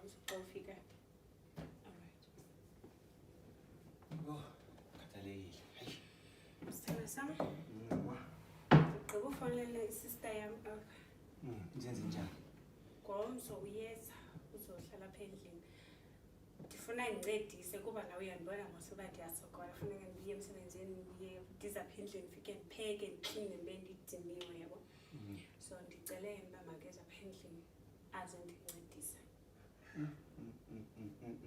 uzofika. Alright. Kathalekile. Hayi. Sithanda sami. Ugqiba ufonele isister yami. Njenze njani? Ngomso uyeza uzohlala apha endlini. Ndifuna ngincedise kuba nawe uyandibona ngosuba ndiyasokola. Funeka ndiye emsebenzini ndiye ndize apha endlini ndifike ndipheke ndikline ndibe ndidiniwe yabo. So ndicele uba makeze apha endlini aze ndincedise.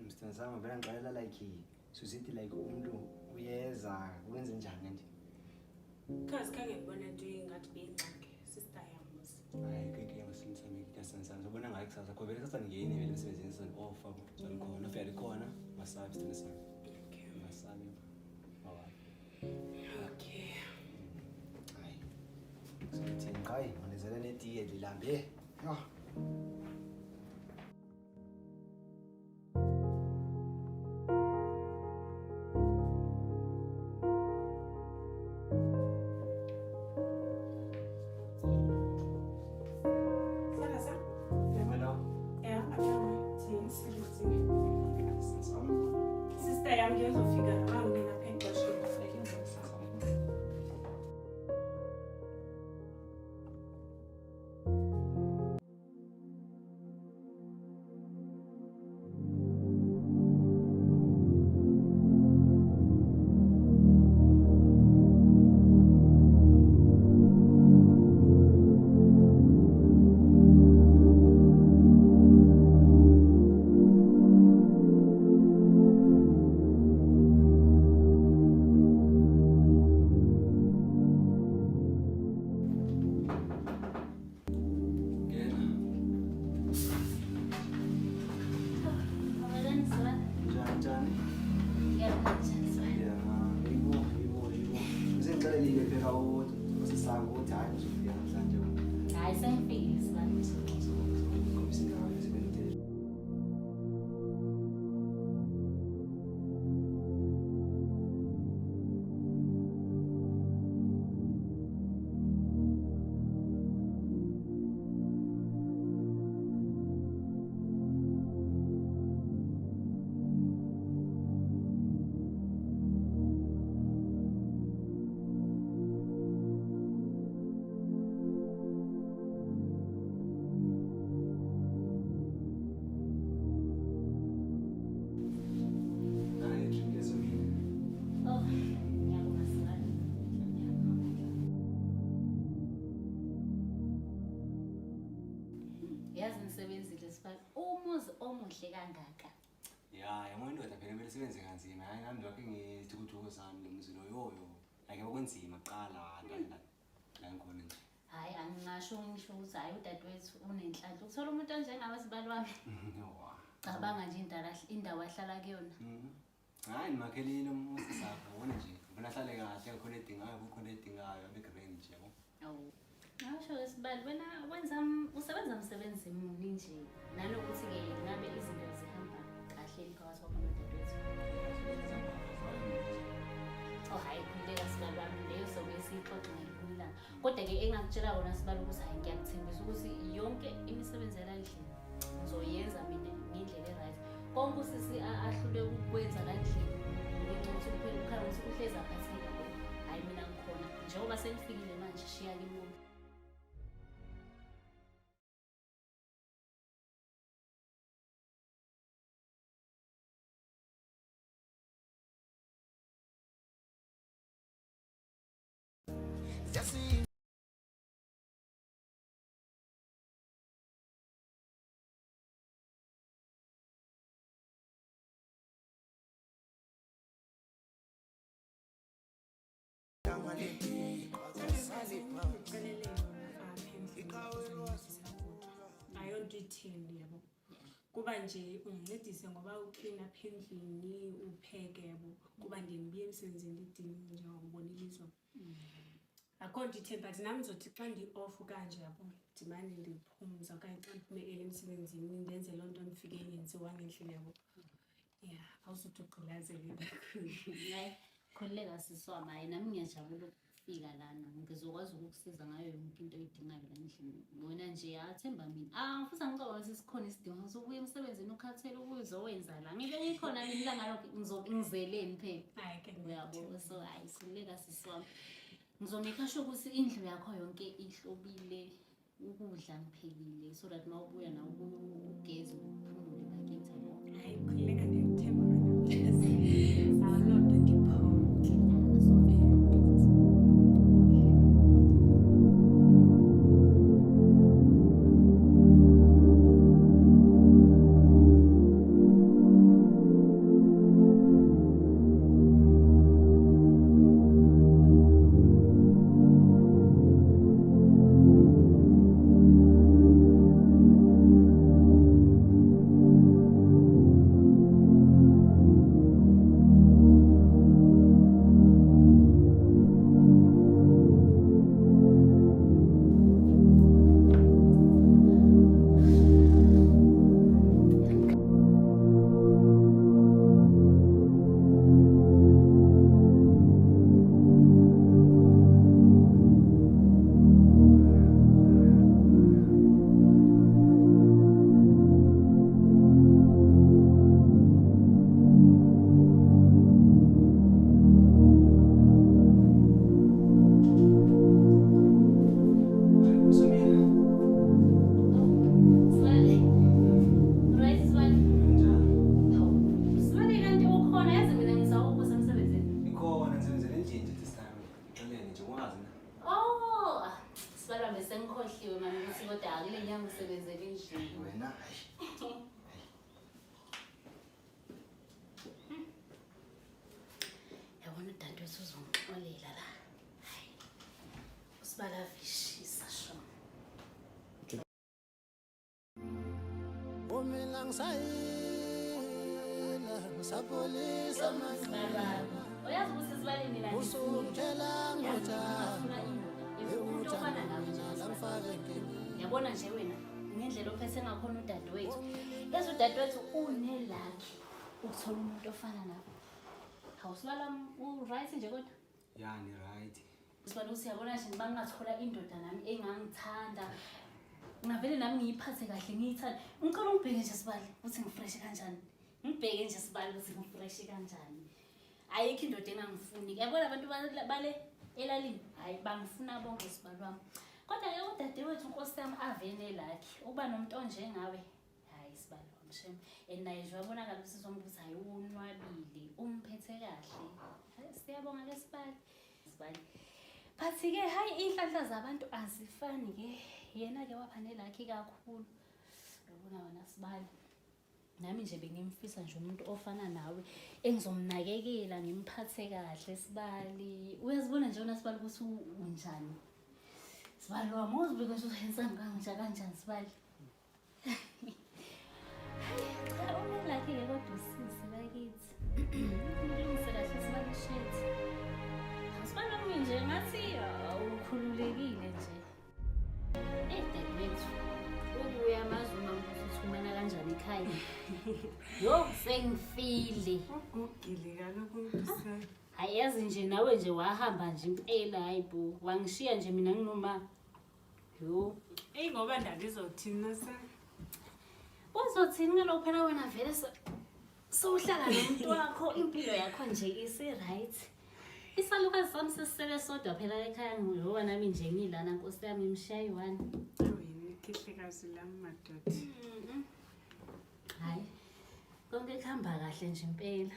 Msithandazama vele ngixelela like susithi like umuntu uyeza wenze njani nje? Because khange ngibone nto ingathi beyingxaki sister yami musi. Hayi keke ngasimsami kuyasanzana. Ngibona ngayi kusasa ngoba vele sasa ngiyini vele emsebenzini sona off khona ufike khona masabi sithandazama. Okay. Masabi. Okay. Hayi. Sithi nqayi ngonezela netiye lilambe. Yo. Sister yami ngiyozofika ngangena apha eqosheni funeka ngizofika. Umuzi omuhle kangaka. Ya, yabona indoda phela kumele sibenze kanzima. Hayi nami lokho ngithukuthoko sami lo muzi loyoyo. Ake kwenzima kuqala la ngikhona nje. Hayi angingasho ngisho ukuthi hayi udadewethu unenhlanhla. Ukuthola umuntu onjengaba sibali wami. Cabanga nje indawo ahlala kuyona. Hayi nimakhelile umuzi sakho ubona nje. Ubona hlale kahle khona edingayo kukhona edingayo begrand nje yabo. Awu. Ngasho sibali wena usebenza umsebenzi muni nje nalokuthi ke ngabe izinto zihamba kahle phakathi kwakho nodadewethu. Oh hayi kulela sibali wami leyo sobe sixoxa ngekulana. Kodwa ke engakutshela wona sibali ukuthi hayi ngiyakuthembisa ukuthi yonke imisebenzi yala endlini ngizoyenza mina ngendlela eright. Konke usisi ahlule ukwenza kandlini ukuthi kuphela ukhala ukuthi uhleza phansi hayi mina ngikhona njengoba senifikile manje shiya kimi. Ayonto ithini yabo. Kuba nje ungincedise ngoba uclean up endlini upheke yabo. Kuba ngiye emsebenzini ndidini njengokubonile izolo. Akho nto itheni but nami ngizothi xa ndi-off kanje yabo ndimane ndiphumza okanye xa ndiphume emsebenzini ndenze loo nto ndifike yenziwa ngendlela yabo. Yeah, awuzuthi ugqilazele kakhulu. Hayi khuleka siswami hayi nami ngiyajabula fika lana ngizokwazi ukukusiza ngayo yonke into oyidingayo la endlini. Wena nje athemba mina. Futhi angicabanga ukuthi sikhona isidingo sokubuya emsebenzini ukhathele ukuzowenza la. Ngibe ngikhona mina ilanga lonke ngizeleni phela. Hayi ke Uyabo, so hayi khululeka sisi wami. Ngizomake sure ukuthi indlu yakho yonke ihlobile, ukudla ngiphekile so that mawubuya nawe ugeze uphumule bakithi. hayi khuleka ndiyakuthemba wena. Awulodwa ngipho. Sengikhohliwe manje ukuthi kodwa akule nyanga usebenzele endlini. Wena Yabona udadewethu uzongixolela la. Hayi. Usibalavishisa sho. Umila ngisayila ngisapolisa manje. Uyazi ukuthi sibalini la. Usungitshela ngothando. Yabona nje wena ngendlela ophethe ngakhona udadewethu. Yazi udadewethu unelakhi ukuthola umuntu ofana nawe. Awusibala right nje kodwa? yani right. Sibala ukuthi yabona nje ngiba ngingathola indoda nami engangithanda. Ngavele nami ngiyiphathe kahle ngiyithanda. Ngicela ungibheke nje sibali ukuthi ngifresh kanjani. Ngibheke nje sibali ukuthi ngifresh kanjani. Ayikho indoda engangifuni. Yabona abantu bale elalini hayi bangifuna bonke sibali wami. Kodwa ke udadewethu Nkosi yami avene lakhe ukuba nomuntu onjengawe. Hayi sibali wamsheme. Naye nje wabonakala ukuthi sombuza hayi unwabile, umphethe kahle. Hayi siyabonga ke sibali. Sibali. Phathi ke hayi inhlanhla zabantu azifani ke. Yena ke waphane lakhe kakhulu. Yabona wena sibali. Nami nje bengimfisa nje umuntu ofana nawe engizomnakekela ngimphathe kahle sibali. Uyazibona nje wena sibali ukuthi unjani. Sibali wami uzibike nje handsome kanjani sibali. Cha unelakhe ke kodwa usisi bakithi. Ngiyise kahle sibali shit. Sibali wami nje ngathi ukhululekile nje. Dadewethu ubuya amazuma ukuthumana kanjani ekhaya. Yo sengifile. Ugugile kaloku umpisa. Ayazi nje nawe nje wahamba nje impela hayibo. Wangishiya nje mina nginoma. Yo. Ngoba ndandizothina sa. Uzothini ngalokho phela wena vele sohlala nomuntu wakho impilo yakho nje isi right. Isalukazi sami sisele sodwa phela ekhaya ngoba nami nje ngilana Nkosi yami imshiya yi1. Awuyini ikhihlekazi lami madoda. Hayi. Konke kuhamba kahle nje impela.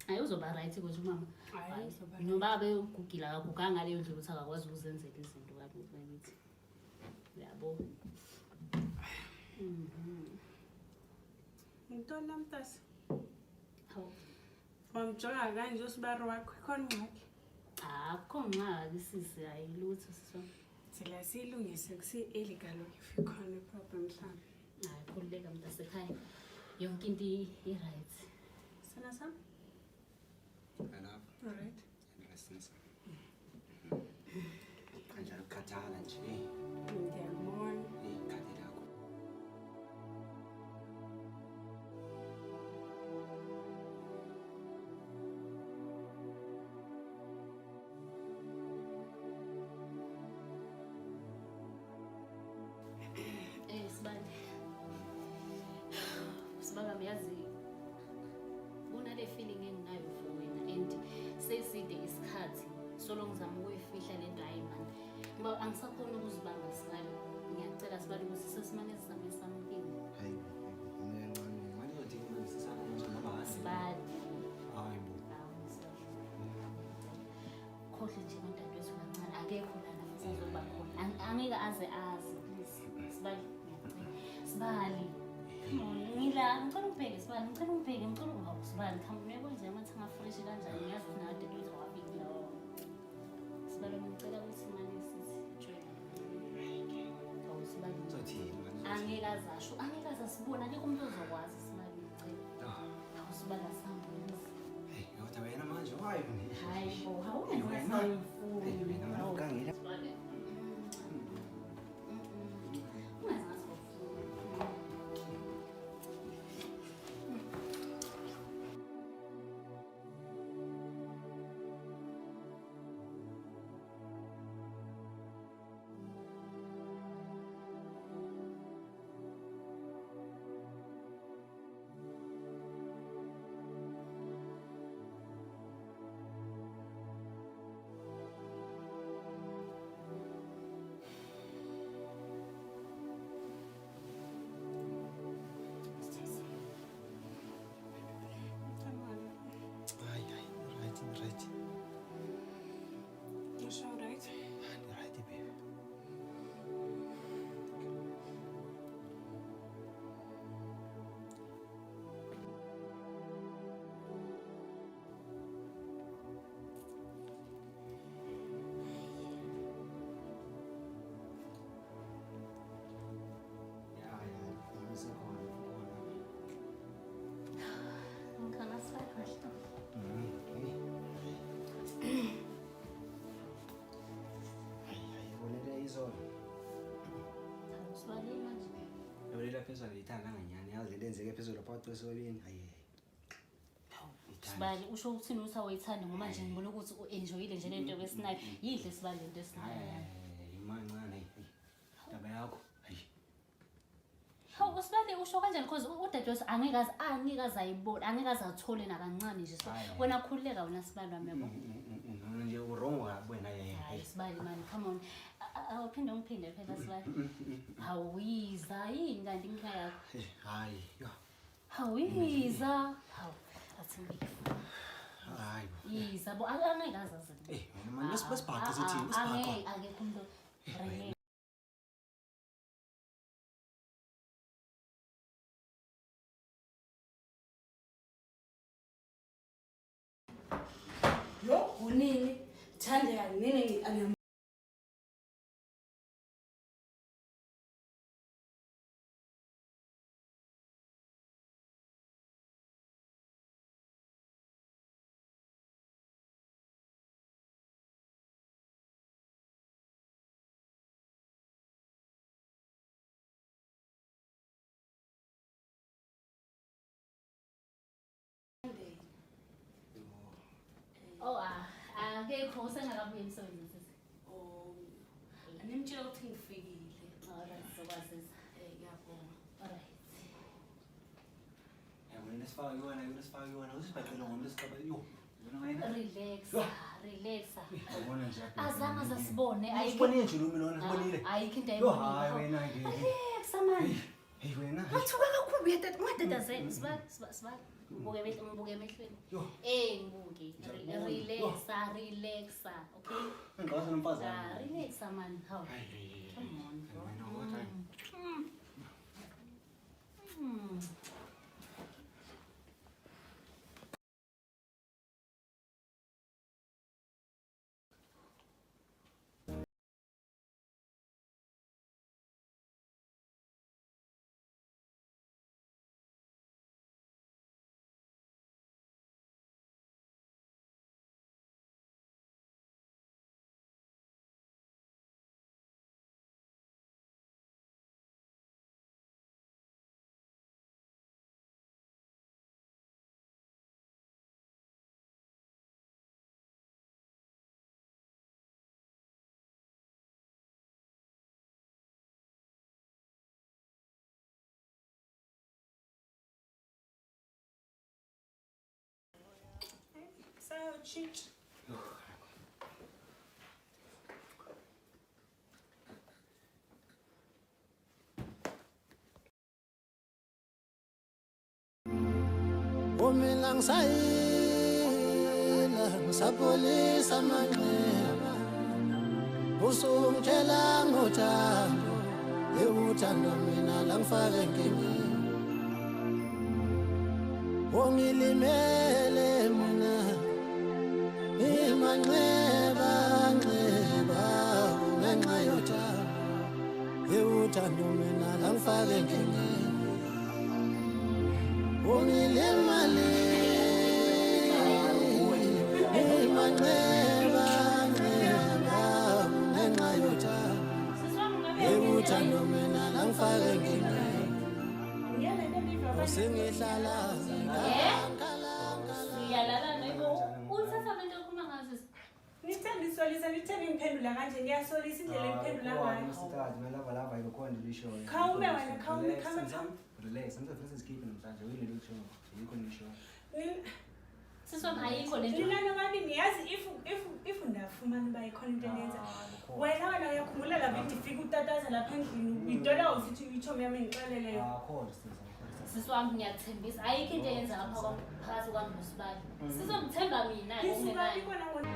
Hayi uzoba right ukuthi mama. Hayi uzoba. Noma begugila akaguganga ngaleyo ndlela ukuthi akakwazi ukuzenzela izinto kabi bakithi. Yabo. Ngithola mntasi. Hawu. Wamjonga kanje usibari wakho ikhona ngxaki. Akho ngxaki sisi ayilutho sisho. Sila silungise kusi early kaloku if ikhona iproblem mhlawumbe. Hayi khululeka mntasi ekhaya. Yonke into i-right. Sana sam? Enough. All right. Interesting. Kanjalo ukukhathala nje. Ngiyabona. Ikhadi lakho. yazi kunale feeling enginayo for wena and seside isikhathi solo ngizama ukuyifihla lento hayi mani ngoba angisakhona ukuzibamba Sibali ngiyacela Sibali ukuthi sesimane sizame something hayi manje udinga ukusisana nje ngoba Sibali hayi bo khohle nje nodadewethu kancane akekho lana futhi azoba khona angeke aze azi please Sibali ngiyacela Sibali ngila ngicela ubheke Sibali ngicela ubheke ngicela ungawu Sibali khamba uyakwenza amathanga fresh kanjani ngiyazi ukuthi nawe dadewethu awabiki lawo Sibali ngicela ukuthi manje sisijwayele awu Sibali uzothini manje angeke azasho angeke azasibona akekho umuntu ozokwazi Sibali ngicela awu Sibali asambe hey yodwa wena manje wayo hayi bo wena hawunasayifuyo wena manje ukangela Sibali hayi right Is all right? right baby ngikhona Sibali kahle Bonele izolo. awu Sibali manje Yabonela phezulu ngiyithanda nganyani yazi lento enzeke phezulu phakathi kwesobeni. Hayi. Sibali usho ukuthini ukuthi awuyithandi ngoba nje ngibona ukuthi u-enjoyile nje lento besinayo yidle Sibali lento esinayo yani Imancane. Ndaba yakho. Hayi. hawu Sibali usho kanjani because udadewethu angeke aze ayibone angeke aze athole nakancane nje so wena khululeka wena Sibali wami yabo Nona nje urongo kabi wena hayi Sibali mani come on awuphinde ungiphinde phela Sibali hawiza yini kanti inkinga yakho hayi. hawiza hawu athi ngifuna Hayi. yiza bo angeke aze aze Wena manje besibhaqa sithini? Besibhaqa. akekho umuntu relax Lo unini Thandeka nini oh akekho usengakabuye emsebenzini sisi Oh, animtshela ukuthi ngifikile. alright sokwazisa Ngiyabonga. alright Yabona sifaka yona usibhaqela ngoba siqaba yo. Wena wena. relaxa Yabona nje. azange zasibone Ayibone nje lo mina sibonile. ayikho into Yo hayi ayibonile wena ke. relaxa man Hey wena. wathuka kakhulu ungatatazela Sibali ngibuke emehlweni Yo. ngibuke relaxa okay Ngikwazi nomfazana. relaxa man how Hayi. come on bro Wena what? Mm. kushintsha. Mina ngisayila ngisapholisa amanxeba usungitshela ngothando ewuthando mina langifaka enkingeni ongilimele mina imanxeba nxeba ngenxa yothando ewuthando mina langifaka enkingeni ongilimale imanxeba nxeba ngenxa yothando ewuthando mina langifaka enkingeni sengihlala Ngiyalala nayo. Uthatha into okhuluma ngazo. Nithanda isolisa, nithanda imphendula kanje, ngiyasolisa indlela imphendula ngayo. Sithathe lava lava ikhona lisho. Khawume wena, khawume. Relax, sometimes sikhiphe namhlanje uyile lisho. Yikho lisho. Siswami ayikho lento. Nina nobani niyazi if ndafumana uba ikhona into enenza. Wena uyakhumbula lapha ndifika utataza lapha endlini, idola usithi itshomi yami ngixeleleyo. Khona sisiza. Siswami ngiyathembisa ayikho into eyenza lapha phakathi kwami noSibali. Sizomthemba mina Isibali kona ngona.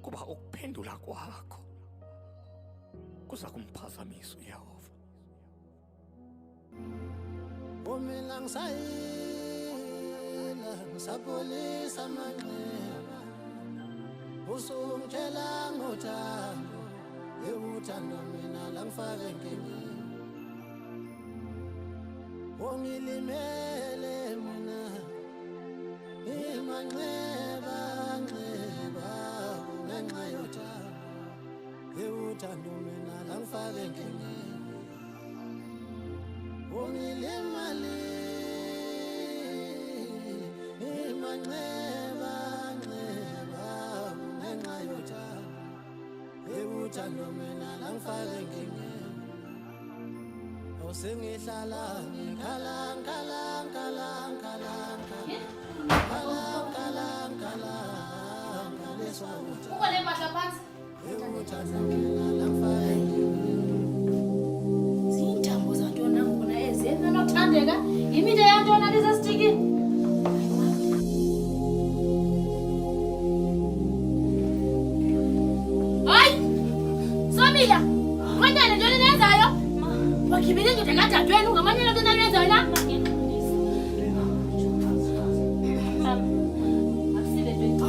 kuba ukuphendula kwakho kuza kumphazamisa uYehova. Mina ngisayila ngisapholisa amanxeba usungitshela ngothando ewuthando mina langifaka enkingeni ongilimele mina imanxeba nxeba ngenxa yothando mina langifaka enkingeni ongilimali imanxeba nxeba ngenxa yothando mina langifaka enkingeni Sengihlala ngikhala Ukole mpahla phansi. Ziyintambo zantona ngona ezenza nokuthandeka yimide yantona lisesitikini. Hayi! Somila! Manyana ntoni nenzayo? Wakhibile ndoda kadadewenu ngamanyana ntoni nenzayo na?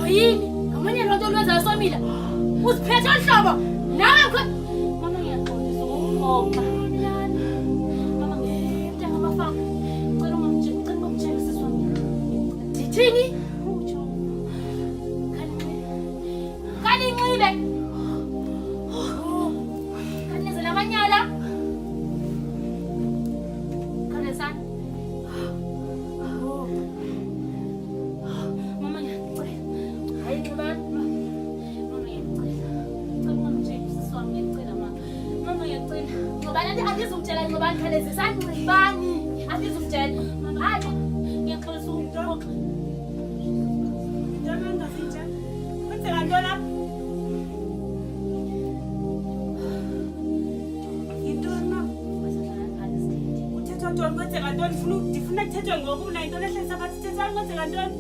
Yini? Ngamanyana ntoni nenzayo Somila? Uziphethe nhlobo nawe mama ngiyaqondisa ukukhopha mama ngiyaqondisa ngabafana ngicela ungangitsheli siswami dithini kani nxibe kanizela amanyala kanesana mama ngiyaqondisa hayi ngibani Andizumtshela ngobani khalezi sangcibani andizumtshela hayi ngiyaxolisa ukuxoxa Ntona ngafitsha kwenzeka ntona yintoni ma uthethwa ntoni kwenzeka ntoni ndifuna kuthethwe ngoku nayo intoni ehlelisa phansi thethani kwenzeka ntoni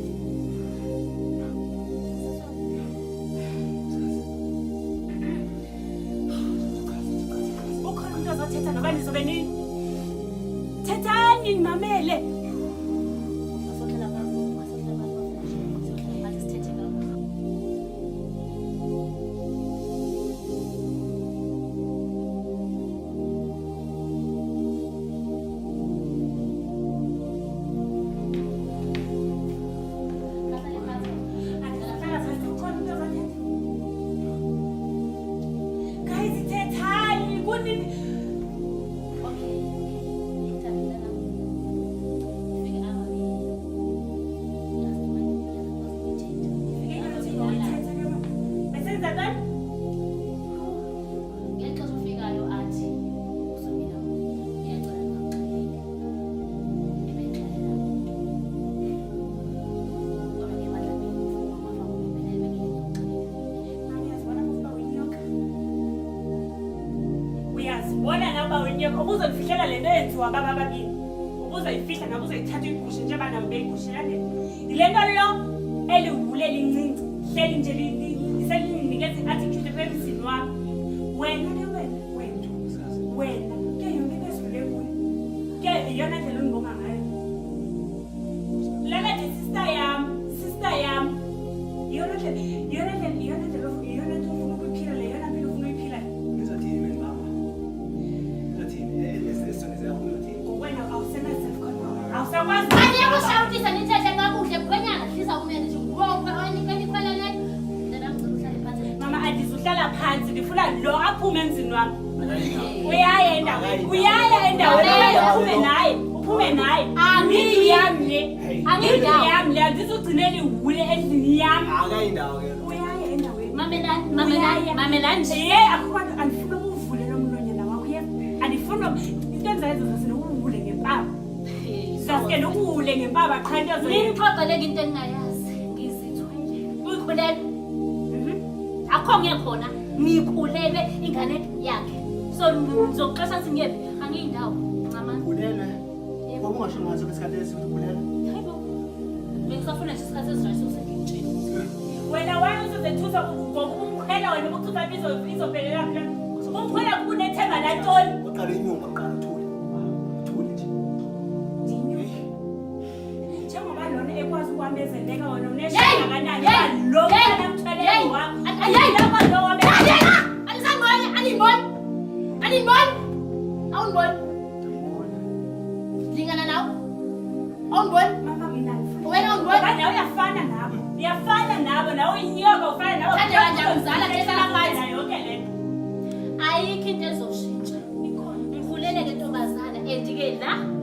Thetha nobani nizobe nini? Thethani nimamele. Guys, thethani kunini? Uyazibona naba wenyeko ubuzonifihlela lento yenziwa baba ababili ubuzoyifihla nabo uzoyithatha igusha njengoba nabo beyigushela yilento lo eliwule lincinci hleli nje liselinikeza i-attitude emzini wami wena ke wena ke yonke into esidlule kuyo ke iyona ndlela undibonga ngayo lelethi sister yam iyona ndlela ufuna ukuyiphila le yona mpilo ufuna uyiphila wena awusakwazi Andiyakushawutisa nithethe kakuhle mkhwenyana hlisa umene nje ngokanikhweleleyo mama andizuhlala phansi ndifuna lo aphume emzini wami uyaya endaweni uphume naye angiyami le andizugcinela ihule endlini yami uyaya endaweni mamelani akubantu andifuna ukuvulela umlonyana wakho andifuna into enzayenza zasinokuwule ngempaba sasuke nokuwule ngempaba qha into nixoxeleke into engingayazi ngizithwe uyikhulelwe akho ngekhona ngikhulelwe ingane yakhe so ngizokuxesha sithi ngiyephi angiyindawo ncamani ungasho ngaso isikhathi esikukhulelwe bengisafuna nje isikhathi esirayiso sengitshela wena uzozethusa ngokumkhwela wena ubuthusa izophelela phela umkhwela kunethemba lantoni uqala inyumba uqala uthule nje njengoba lona ekwazi ukwamezeleka wena uneshaka kanani lo Lingana nawe uyinyoka ufana nawe. Thande kanjani mzala ngehlala phansi. Yonke le nto. Ayikho into ezoshintsha. Ngivuleleke ntombazana and-ke la